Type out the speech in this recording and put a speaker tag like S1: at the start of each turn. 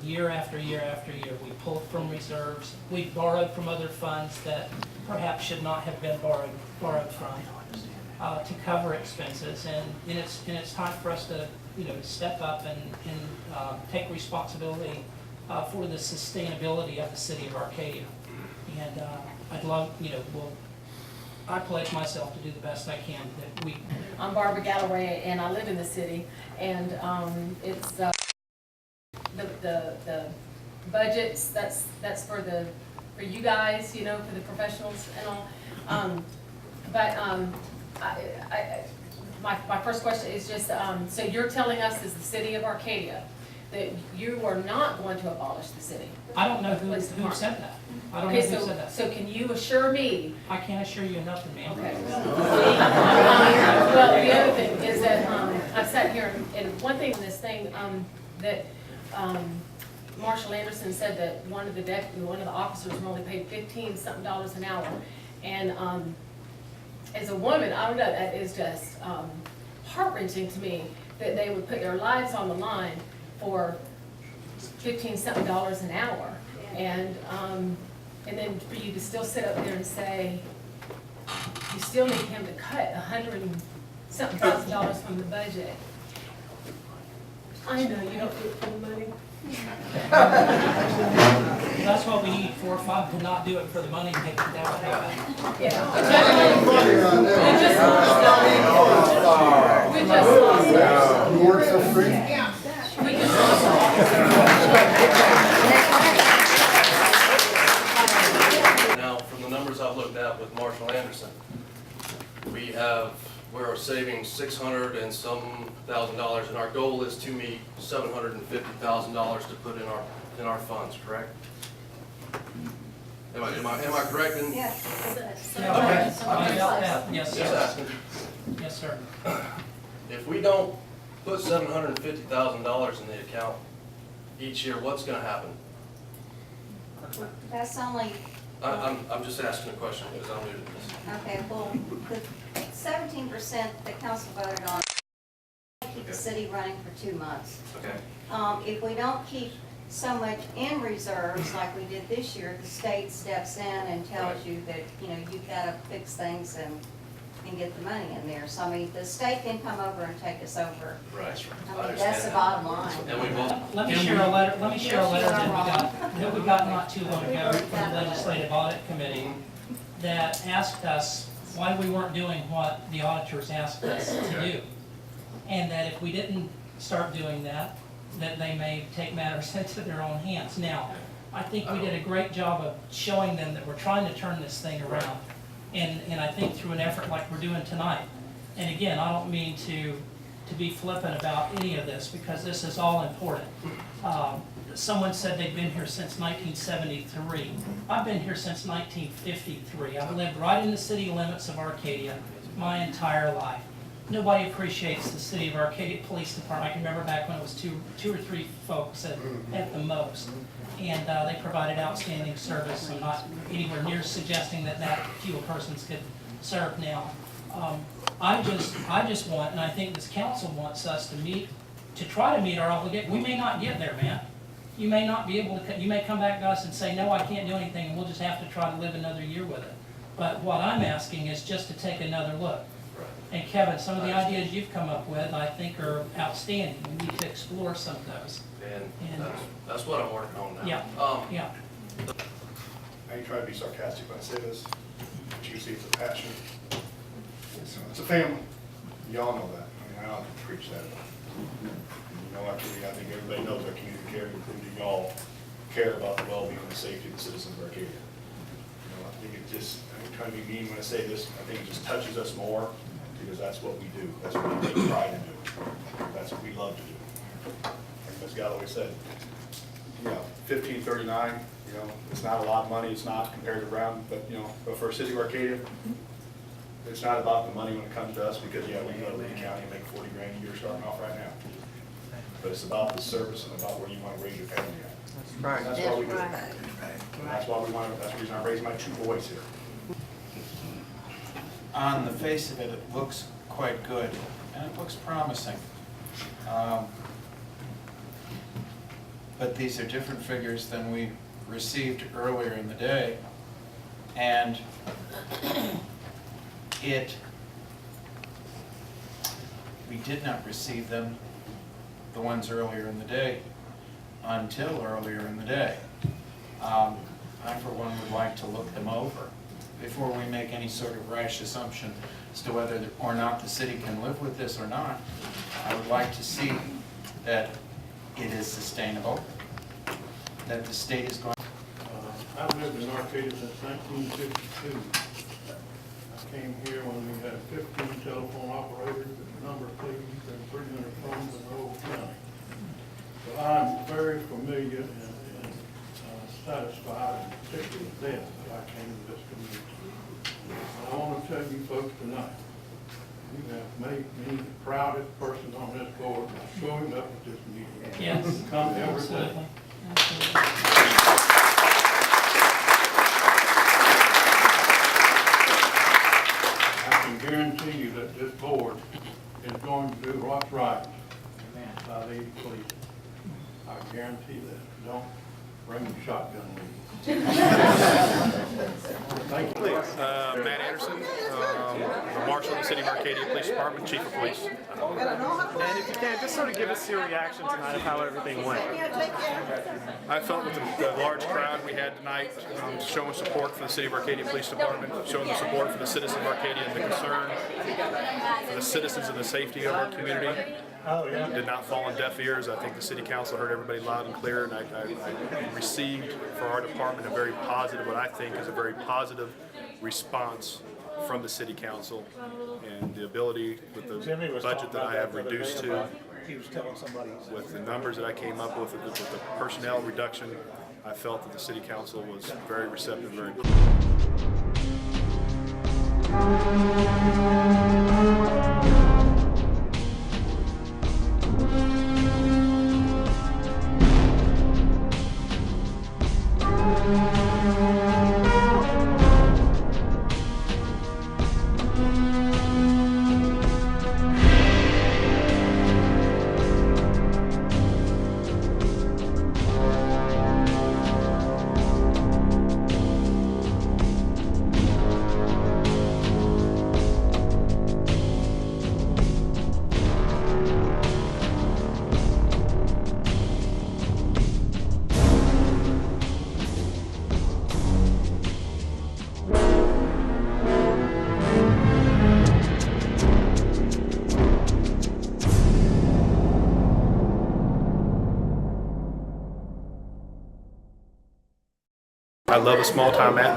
S1: year after year after year. We pulled from reserves. We borrowed from other funds that perhaps should not have been borrowed from to cover expenses. And it's time for us to step up and take responsibility for the sustainability of the city of Arcadia. And I'd love, I pledge myself to do the best I can that we.
S2: I'm Barbara Galloway, and I live in the city, and it's the budgets. That's for you guys, for the professionals and all. My first question is just so you're telling us as the city of Arcadia that you are not going to abolish the city?
S1: I don't know who said that. I don't know who said that.
S2: So can you assure me?
S1: I can't assure you nothing, ma'am.
S2: Okay. Well, the other thing is that I've sat here and one thing in this thing that Marshall Anderson said that one of the officers were only paid $15-something an hour, and as a woman, I don't know, that is just heart-wrenching to me that they would put their lives on the line for $15-something an hour, and then for you to still sit up there and say you still need him to cut $100-something thousand from the budget. I know you don't do it for the money.
S1: That's what we need 4 or 5 to not do it for the money and take it down.
S2: Yeah. We just lost it.
S3: You work for free?
S2: We just lost
S4: Now, from the numbers I've looked at with Marshall Anderson, we're saving $600 and some thousand, and our goal is to meet $750,000 to put in our funds, correct? Am I correct in?
S5: Yes.
S1: Yes,
S4: Just
S1: sir.
S4: asking.
S1: Yes, sir.
S4: If we don't put $750,000 in the account each year, what's gonna happen?
S5: That's only,
S4: I'm just asking a question because I'm new to this.
S5: okay, well, the 17% the council voted on, keep the city running for 2 months.
S4: Okay.
S5: If we don't keep so much in reserves like we did this year, the state steps in and tells you that, you've got to fix things and get the money in there. So, I mean, the state can come over and take us over.
S4: Right.
S5: I mean, that's the bottom line.
S4: And we will.
S1: Let me share a letter that we got not too long ago from the Legislative Audit Committee that asked us why we weren't doing what the auditors asked us to do. And that if we didn't start doing that, that they may take matters into their own hands. Now, I think we did a great job of showing them that we're trying to turn this thing around. And I think through an effort like we're doing tonight. And again, I don't mean to be flippant about any of this because this is all important. Someone said they've been here since 1973. I've been here since 1953. I've lived right in the city limits of Arcadia my entire life. Nobody appreciates the city of Arcadia Police Department. I can remember back when it was two or three folks at the most. And they provided outstanding service. I'm not anywhere near suggesting that few persons could serve now. I just want, and I think this council wants us to try to meet our obligation. We may not get there, man. You may not be able to, you may come back to us and say, no, I can't do anything, and we'll just have to try to live another year with it. But what I'm asking is just to take another look. And Kevin, some of the ideas you've come up with, I think are outstanding. We need to explore some of those.
S4: And that's what I'm working on now.
S1: Yeah, yeah.
S3: I ain't trying to be sarcastic when I say this, but you see it's a passion. It's a family. Y'all know that. I mean, I don't have to preach that. I think everybody knows our community care, including y'all, care about the well-being and safety of the citizens of Arcadia. I think it just, I'm trying to be mean when I say this, I think it just touches us more because that's what we do. That's what we take pride in doing. That's what we love to do. Like Ms. Galloway said, 1539, it's not a lot of money, it's not compared to Brown, but for a city of Arcadia, it's not about the money when it comes to us because we can go to Lee County and make 40 grand a year starting off right now. But it's about the service and about where you want to raise your family at.
S6: Right.
S3: That's what we do. And that's why we want to, that's the reason I raised my 2 boys here.
S6: On the face of it, it looks quite good, and it looks promising. but these are different figures than we received earlier in the day. And we did not receive them, the ones earlier in the day, until earlier in the day. I, for one, would like to look them over before we make any sort of rash assumption as to whether or not the city can live with this or not. I would like to see that it is sustainable, that the state is going.
S7: I've lived in Arcadia since 1952. I came here when we had 15 telephone operators, a number of police, and 300 phones in the whole county. So I'm very familiar and satisfied, and particularly with that I came to this community. And I want to tell you folks tonight, you have made me the proudest person on this board by showing up at this meeting.
S1: Yes,
S7: Come every day.
S1: absolutely. Absolutely.
S7: I can guarantee you that this board is going to do what's right by these police. I guarantee that. Don't bring the shotgun with you. Thank you.
S8: Matt Anderson, the Marshal of the City of Arcadia Police Department, Chief of Police.
S9: And if you can, just sort of give us your reaction tonight of how everything went.
S8: I felt with the large crowd we had tonight, showing support for the City of Arcadia Police Department, showing the support for the citizens of Arcadia and the concern for the citizens and the safety of our community. Did not fall on deaf ears. I think the City Council heard everybody loud and clear, and I received for our department a very positive, what I think is a very positive response from the City Council, and the ability with the budget that I have reduced to, with the numbers that I came up with the personnel reduction, I felt that the City Council was very receptive, very I love a small town atmosphere.